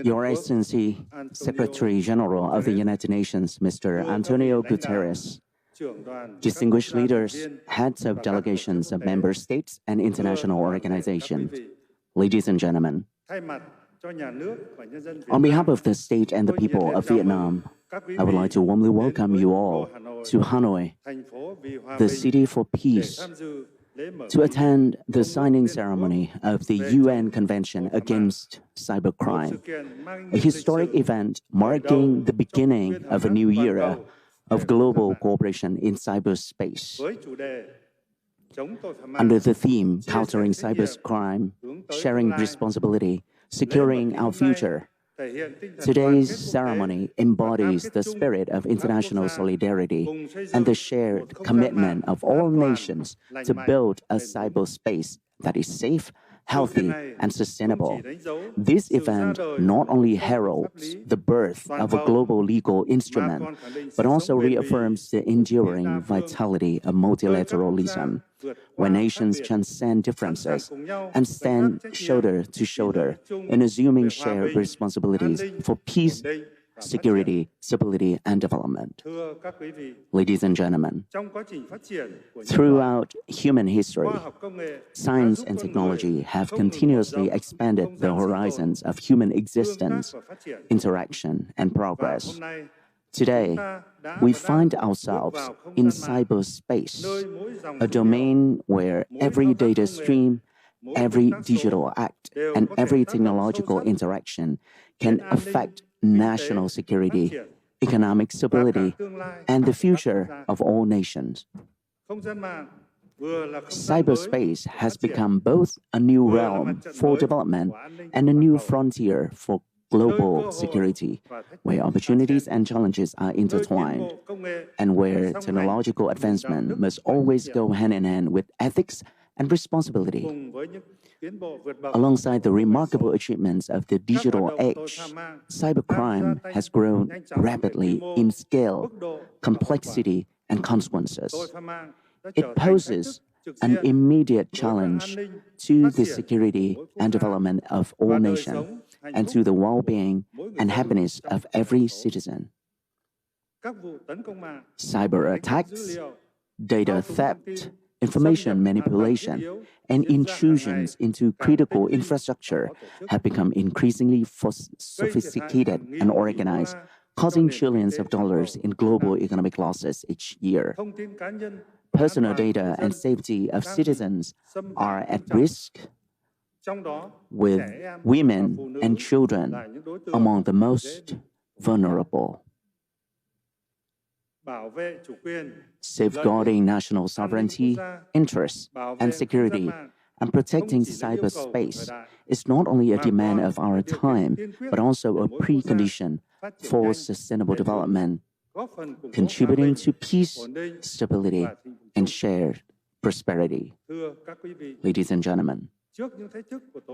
Your Excellency, Secretary General of the United Nations, Mr. Antonio Guterres, distinguished leaders, heads of delegations of member states and international organizations, ladies and gentlemen, on behalf of the state and the people of Vietnam, I would like to warmly welcome you all to Hanoi, the city for peace, to attend the signing ceremony of the UN Convention against Cybercrime, a historic event marking the beginning of a new era of global cooperation in cyberspace. Under the theme Countering Cybercrime, Sharing Responsibility, Securing Our Future, today's ceremony embodies the spirit of international solidarity and the shared commitment of all nations to build a cyberspace that is safe, healthy, and sustainable. This event not only heralds the birth of a global legal instrument, but also reaffirms the enduring vitality of multilateralism, where nations transcend differences and stand shoulder to shoulder in assuming shared responsibilities for peace, security, stability, and development. Ladies and gentlemen, throughout human history, science and technology have continuously expanded the horizons of human existence, interaction, and progress. Today, we find ourselves in cyberspace, a domain where every data stream, every digital act, and every technological interaction can affect national security, economic stability, and the future of all nations. Cyberspace has become both a new realm for development and a new frontier for global security, where opportunities and challenges are intertwined, and where technological advancement must always go hand in hand with ethics and responsibility. Alongside the remarkable achievements of the digital age, cybercrime has grown rapidly in scale, complexity, and consequences. It poses an immediate challenge to the security and development of all nations and to the well-being and happiness of every citizen. Cyber attacks, data theft, information manipulation, and intrusions into critical infrastructure have become increasingly sophisticated and organized, causing trillions of dollars in global economic losses each year. Personal data and safety of citizens are at risk, with women and children among the most vulnerable. Safeguarding national sovereignty, interests, and security, and protecting cyberspace is not only a demand of our time, but also a precondition for sustainable development, contributing to peace, stability, and shared prosperity. Ladies and gentlemen,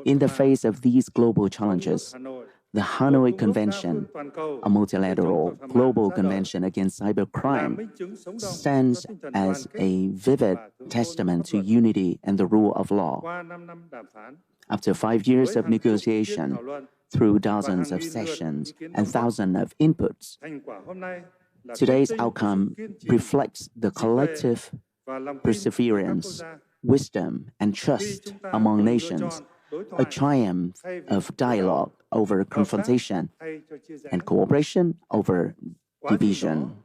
in the face of these global challenges, the Hanoi Convention, a multilateral global convention against cybercrime, stands as a vivid testament to unity and the rule of law. After 5 years of negotiation, through dozens of sessions and thousands of inputs, today's outcome reflects the collective perseverance, wisdom, and trust among nations, a triumph of dialogue over confrontation and cooperation over division.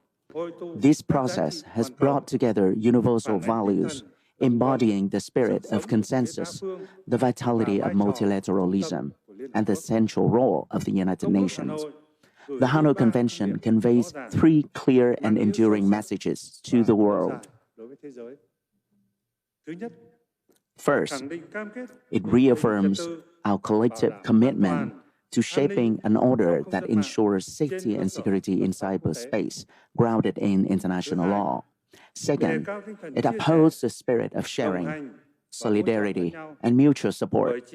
This process has brought together universal values, embodying the spirit of consensus, the vitality of multilateralism, and the central role of the United Nations. The Hanoi Convention conveys 3 clear and enduring messages to the world. First, it reaffirms our collective commitment to shaping an order that ensures safety and security in cyberspace, grounded in international law. Second, it upholds the spirit of sharing, solidarity, and mutual support.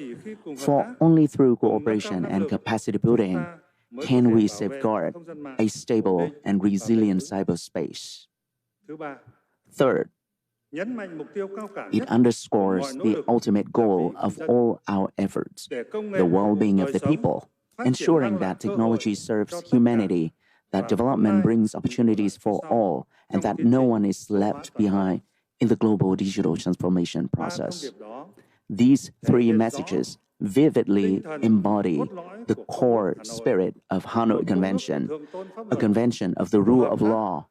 For only through cooperation and capacity building can we safeguard a stable and resilient cyberspace. Third, it underscores the ultimate goal of all our efforts, the well-being of the people, ensuring that technology serves humanity, that development brings opportunities for all, and that no one is left behind in the global digital transformation process. These three messages vividly embody the core spirit of Hanoi Convention, a convention of the rule of law,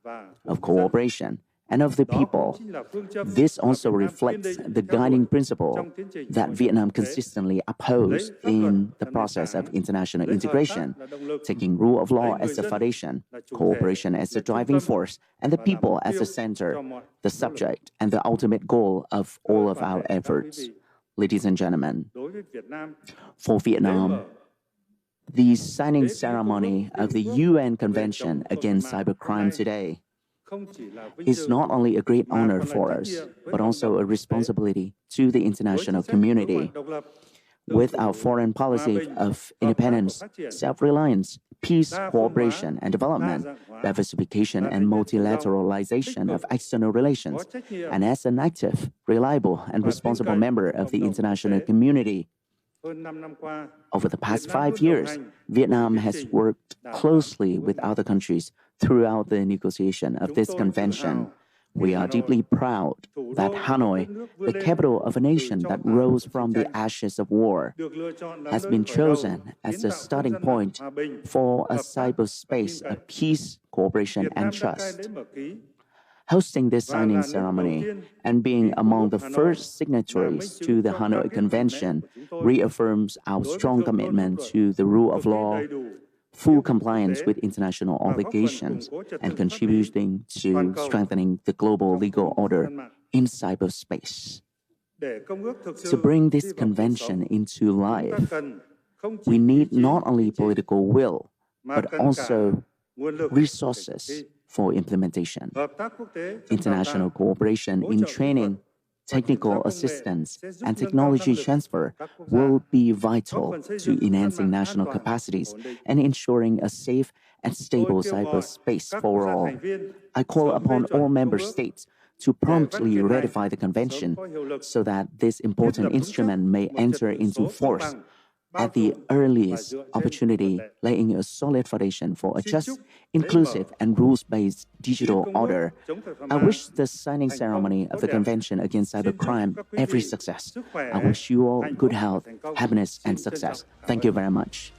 of cooperation, and of the people. This also reflects the guiding principle that Vietnam consistently upholds in the process of international integration, taking rule of law as the foundation, cooperation as the driving force, and the people as the center, the subject, and the ultimate goal of all of our efforts. Ladies and gentlemen, for Vietnam, the signing ceremony of the UN Convention Against Cybercrime today is not only a great honor for us, but also a responsibility to the international community. With our foreign policy of independence, self-reliance, peace, cooperation, and development, diversification and multilateralization of external relations, and as an active, reliable, and responsible member of the international community, over the past 5 years, Vietnam has worked closely with other countries throughout the negotiation of this convention. We are deeply proud that Hanoi, the capital of a nation that rose from the ashes of war, has been chosen as the starting point for a cyberspace of peace, cooperation, and trust. Hosting this signing ceremony and being among the first signatories to the Hanoi Convention reaffirms our strong commitment to the rule of law, full compliance with international obligations, and contributing to strengthening the global legal order in cyberspace. To bring this convention into life, we need not only political will, but also resources for implementation. International cooperation in training, technical assistance, and technology transfer will be vital to enhancing national capacities and ensuring a safe and stable cyberspace for all. I call upon all member states to promptly ratify the convention so that this important instrument may enter into force at the earliest opportunity, laying a solid foundation for a just, inclusive, and rules-based digital order. I wish the signing ceremony of the Convention Against Cybercrime every success. I wish you all good health, happiness, and success. Thank you very much.